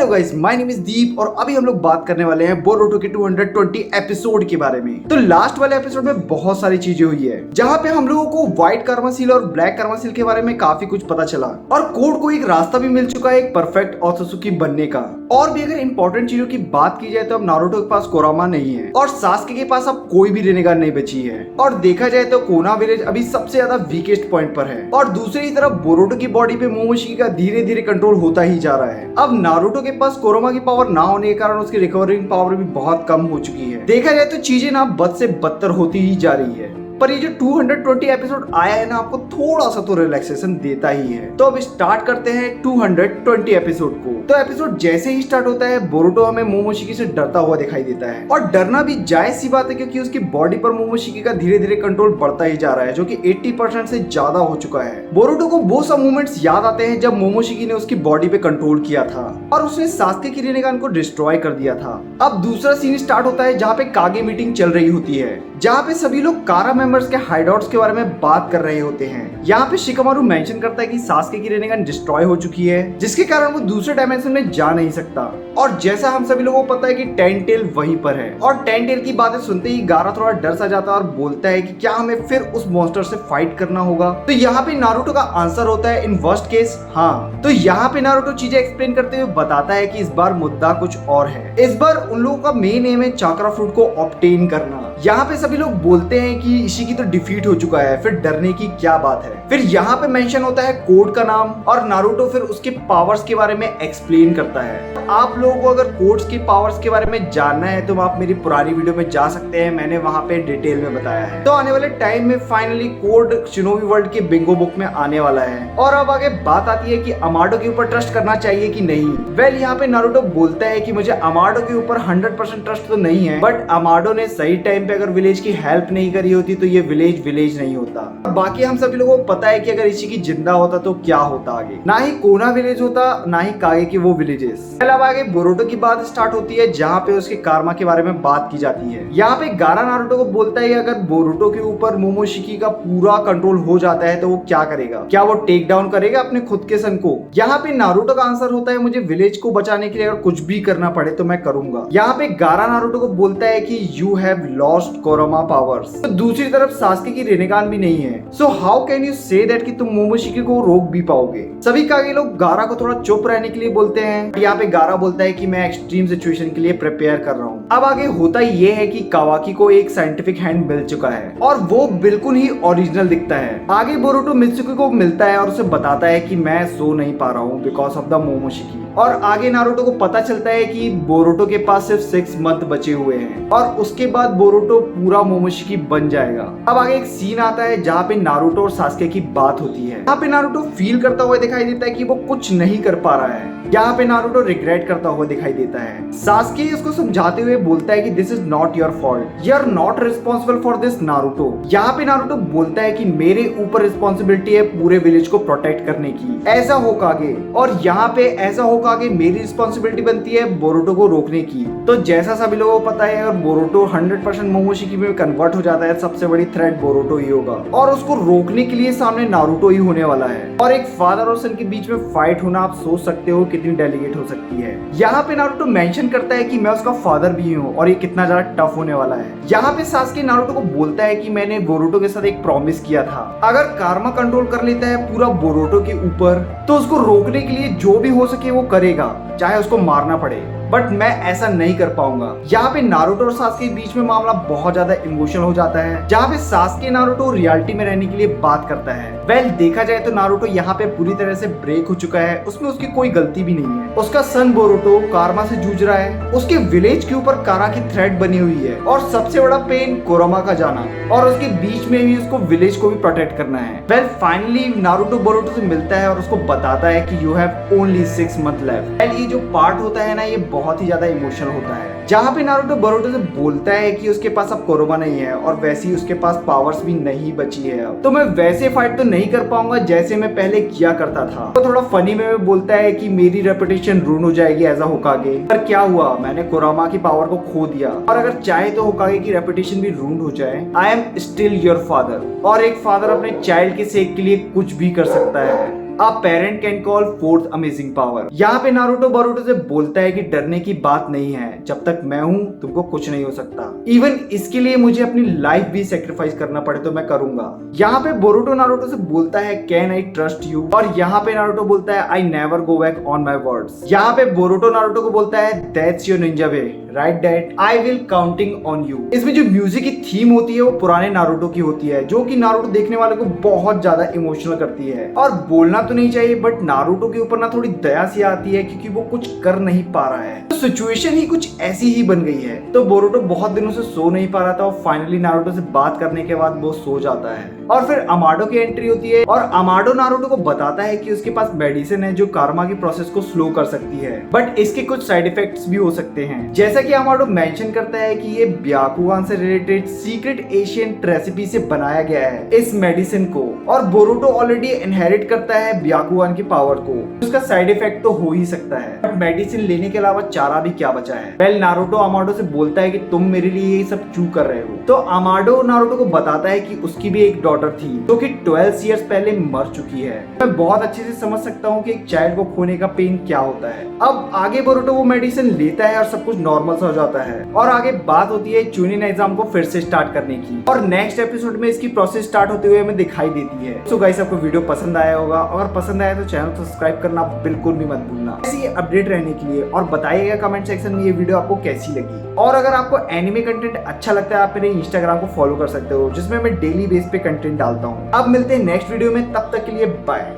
Hello guys, my name is Deep और अभी हम लोग बात करने वाले हैं बोरुटो के 220 एपिसोड के बारे में। तो लास्ट वाले एपिसोड में बहुत सारी चीजें हुई है, जहाँ पे हम लोगों को व्हाइट कर्मा सील और ब्लैक कर्मा सील के बारे में काफी कुछ पता चला और कोड को एक रास्ता भी मिल चुका है एक परफेक्ट ओत्सुकी बनने का। और भी अगर इंपॉर्टेंट चीजों की बात की जाए तो अब नारुतो के पास कोरामा नहीं है और सास्के के पास अब कोई भी रेनेगान नहीं बची है। और देखा जाए तो कोना विलेज अभी सबसे ज्यादा वीकेस्ट पॉइंट पर है और दूसरी तरफ बोरुटो की बॉडी पे मोमोशिकी का धीरे धीरे कंट्रोल होता ही जा रहा है। अब नारुतो के पास कोरोमा की पावर ना होने के कारण उसकी रिकवरिंग पावर भी बहुत कम हो चुकी है। देखा जाए तो चीजें ना बद से बदतर होती ही जा रही है, पर ये जो 220 एपिसोड आया है ना, आपको थोड़ा सा तो रिलैक्सेशन देता ही है। तो अब स्टार्ट करते हैं 220 एपिसोड को। तो एपिसोड जैसे ही स्टार्ट होता है बोरुटो हमें मोमोशिकी से डरता हुआ दिखाई देता है और डरना भी जायज सी बात है, क्योंकि उसकी बॉडी पर मोमोशिकी का धीरे धीरे कंट्रोल बढ़ता ही जा रहा है, जो कि 80% से ज्यादा हो चुका है। बोरुटो को वो सब मोमेंट्स याद आते हैं जब मोमोशिकी ने उसकी बॉडी पे कंट्रोल किया था और उसने सास्के की रेनेगान को डिस्ट्रॉय कर दिया था। अब दूसरा सीन स्टार्ट होता है जहाँ पे कागे मीटिंग चल रही होती है, जहाँ पे सभी लोग कारा मेंबर्स के हाइडआउट्स के बारे में बात कर रहे होते हैं। यहाँ पे शिकामारू मेंशन करता है कि सास्के की रेनेगान डिस्ट्रॉय हो चुकी है, जिसके कारण वो दूसरे डायमेंशन में जा नहीं सकता। और जैसा हम सभी लोगों को पता है कि टेंटेल वहीं पर है और टेंटेल की बातें सुनते ही गारा थोड़ा डर सा जाता है और बोलता है कि क्या हमें फिर उस मॉन्स्टर से फाइट करना होगा। तो यहाँ पे नारुतो का आंसर होता है इन वर्स्ट केस हाँ। तो यहाँ पे नारुतो चीजें एक्सप्लेन करते हुए बताता है कि इस बार मुद्दा कुछ और है। इस बार उन लोगों का मेन एम है चाक्रा फ्रूट को ऑब्टेन करना। यहाँ पे सभी लोग बोलते हैं कि इशिकी तो डिफीट हो चुका है, फिर डरने की क्या बात है। फिर यहाँ पे मेंशन होता है कोड का नाम और नारुतो फिर उसके पावर्स के बारे में एक्सप्लेन करता है। आप लोगों को अगर कोड्स की पावर्स के बारे में जानना है तो आप मेरी पुरानी वीडियो में जा सकते हैं, मैंने वहां पे डिटेल में बताया है। तो आने वाले टाइम में फाइनली कोड शिनोबी वर्ल्ड के बिंगो बुक में आने वाला है। और अब आगे बात आती है कि अमाडो के ऊपर ट्रस्ट करना चाहिए कि नहीं। वेल यहाँ पे नारुतो बोलता है कि मुझे अमाडो के ऊपर 100% ट्रस्ट तो नहीं है, बट अमाडो ने सही टाइम पे अगर विलेज की हेल्प नहीं करी होती तो ये विलेज नहीं होता। बाकी हम सभी लोगों को पता है कि अगर इशिकी जिंदा होता तो क्या होता आगे, ना ही कोना विलेज होता ना ही कागे की वो विलेजेस। अब आगे बोरुटो की बात स्टार्ट होती है जहाँ पे उसके कारमा के बारे में बात की जाती है। यहाँ पे गारा नारुतो को बोलता है अगर बोरुटो के ऊपर मोमोशिकी का पूरा कंट्रोल हो जाता है तो वो क्या करेगा, क्या वो टेक डाउन करेगा अपने खुद के सन को। यहाँ पे नारुतो का आंसर होता है मुझे विलेज को बचाने के लिए अगर कुछ भी करना पड़े तो मैं करूंगा। यहाँ पे गारा नारुतो को बोलता है कि यू हैव लॉस्ट कोरोमा पावर्स। तो दूसरी तरफ सास्के की रेनेगान भी नहीं है, so how can you say that कि तुम मोमोशिकी को रोक भी पाओगे। सभी कागे लोग गारा को थोड़ा चुप रहने के लिए बोलते हैं। यहाँ पे गारा बोलता है कि मैं एक्सट्रीम सिचुएशन के लिए प्रिपेयर कर रहा हूँ। अब आगे होता ये है कि कावाकी को एक साइंटिफिक हैंड मिल चुका है और वो बिल्कुल ही ओरिजिनल दिखता है। आगे बोरुटो मित्सुकी को मिलता है और उसे बताता है कि मैं सो नहीं पा रहा हूँ बिकॉज ऑफ द मोमोशिकी। और आगे नारुतो को पता चलता है कि बोरुटो के पास सिर्फ 6 मंथ बचे हुए हैं और उसके बाद बोरुटो पूरा मोमोशिकी बन जाएगा। अब आगे एक सीन आता है जहाँ पे नारुतो और सास्के की बात होती है। यहाँ पे नारुतो फील करता हुआ दिखाई देता है कि वो कुछ नहीं कर पा रहा है। यहाँ पे नारुतो रिग्रेट करता हुआ दिखाई देता है। सास्के उसको समझाते हुए बोलता है कि this is not your fault, you are not responsible for this Naruto. यहाँ पे नारुतो बोलता है कि मेरे ऊपर रिस्पॉन्सिबिलिटी है पूरे विलेज को प्रोटेक्ट करने की, ऐसा हो कागे। और यहाँ पे ऐसा हो कागे मेरी रिस्पॉन्सिबिलिटी बनती है बोरुटो को रोकने की। तो जैसा सभी लोगों को पता है अगर बोरुटो 100% मोमोशिकी में कन्वर्ट हो जाता है सबसे बड़ी थ्रेट बोरुटो ही होगा और उसको रोकने के लिए सामने नारुतो ही होने वाला है। और एक फादर और सन के बीच में फाइट होना आप सोच सकते हो कितनी डेलीकेट हो सकती है। यहाँ पे नारुतो मेंशन करता है कि मैं उसका फादर भी हूँ और ये कितना ज्यादा टफ होने वाला है। यहाँ पे सास्के नारुतो को बोलता है कि मैंने बोरुटो के साथ एक प्रॉमिस किया था, अगर कारमा कंट्रोल कर लेता है पूरा बोरुटो के ऊपर तो उसको रोकने के लिए जो भी हो सके वो करेगा, चाहे उसको मारना पड़े, बट मैं ऐसा नहीं कर पाऊंगा। यहाँ पे नारुतो और सास्के के बीच में मामला बहुत ज्यादा इमोशनल हो जाता है, जहाँ पे सास्के नारुतो रियलिटी में रहने के लिए बात करता है। वेल देखा जाए तो नारुतो यहाँ पे पूरी तरह से ब्रेक हो चुका है, उसमें उसकी कोई गलती भी नहीं है। उसका सन बोरुटो कारमा से जूझ रहा है, उसके विलेज के ऊपर कारा की थ्रेट बनी हुई है और सबसे बड़ा पेन कोरोमा का जाना, और उसके बीच में भी उसको विलेज को भी प्रोटेक्ट करना है। वेल फाइनली नारुतो बोरुटो से मिलता है और उसको बताता है कि you have only 6 month left. Well ये जो पार्ट होता है ना, ये बहुत ही ज्यादा इमोशनल होता है, जहाँ पे नारुतो बोरुटो से बोलता है कि उसके पास अब कोरोमा नहीं है और वैसे ही उसके पास पावर्स भी नहीं बची है अब, तो मैं वैसे फाइट तो नहीं कर पाऊंगा जैसे मैं पहले किया करता था। तो थोड़ा फनी में बोलता है कि मेरी रेपुटेशन रून हो जाएगी एज अ होकागे, पर क्या हुआ, मैंने कोरोमा की पावर को खो दिया और अगर चाहे तो होकागे की रेपुटेशन भी रून हो जाए, I am still your father. और एक फादर अपने चाइल्ड के सेक के लिए कुछ भी कर सकता है। A parent can call fourth amazing power. यहाँ पे नारुतो बोरुतो से बोलता है कि डरने की बात नहीं है, जब तक मैं हूँ तुमको कुछ नहीं हो सकता। इवन इसके लिए मुझे अपनी लाइफ भी सेक्रीफाइस करना पड़े तो मैं करूंगा। यहाँ पे बोरुतो नारुतो से बोलता है कैन आई ट्रस्ट यू, और यहाँ पे नारुतो बोलता है I never go back on my words. यहाँ पे बोरुतो नारुतो को बोलता है that's your Ninja way, right dad, I will counting on you. इसमें जो म्यूजिक की थीम होती है वो पुराने नारुतो की होती है, जो कि नारुतो देखने वाले को बहुत ज्यादा इमोशनल करती है। और बोलना तो नहीं चाहिए बट नारुतो के ऊपर ना थोड़ी दया सी आती है, क्योंकि वो कुछ कर नहीं पा रहा है। तो सिचुएशन ही कुछ ऐसी ही बन गई है। तो बोरुतो बहुत दिनों से सो नहीं पा रहा था और फाइनली नारुतो से बात करने के बाद वो सो जाता है। और फिर अमाडो की एंट्री होती है और अमाडो नारुतो को बताता है कि उसके पास मेडिसिन है जो कारमा की प्रोसेस को स्लो कर सकती है, बट इसके कुछ साइड इफेक्ट्स भी हो सकते हैं। जैसा कि अमाडो मेंशन करता है कि ये ब्याकुगान से रिलेटेड सीक्रेट एशियन रेसिपी से बनाया गया है इस मेडिसिन को, और बोरुतो ऑलरेडी इनहेरिट करता है ब्याकुगान की पावर को। उसका साइड इफेक्ट तो हो ही सकता है, बट मेडिसिन लेने के अलावा चारा भी क्या बचा है। वेल नारुतो अमाडो से बोलता है कि तुम मेरे लिए ये सब क्यों कर रहे हो। तो अमाडो नारुतो को बताता है कि उसकी भी एक डॉटर थी जो कि 12 इयर्स पहले मर चुकी है। मैं बहुत अच्छे से समझ सकता हूँ कि एक चाइल्ड को खोने का पेन क्या होता है। अब आगे बोरुतो वो मेडिसिन लेता है और सब कुछ नॉर्मल सा हो जाता है, और आगे बात होती है चुनिन एग्जाम को फिर से स्टार्ट करने की, और नेक्स्ट एपिसोड में इसकी प्रोसेस स्टार्ट होते हुए हमें दिखाई देती है। सो गाइस, आपको वीडियो पसंद आया होगा, अगर पसंद आया तो चैनल को सब्सक्राइब करना बिल्कुल भी मत भूलना ऐसी अपडेट रहने के लिए, और बताइएगा कमेंट सेक्शन में ये वीडियो आपको कैसी लगी। और अगर आपको एनिमे कंटेंट अच्छा लगता है आप मेरे इंस्टाग्राम को फॉलो कर सकते हो, जिसमें मैं डेली बेस पे कंटेंट डालता हूँ। अब मिलते हैं नेक्स्ट वीडियो में, तब तक के लिए बाय।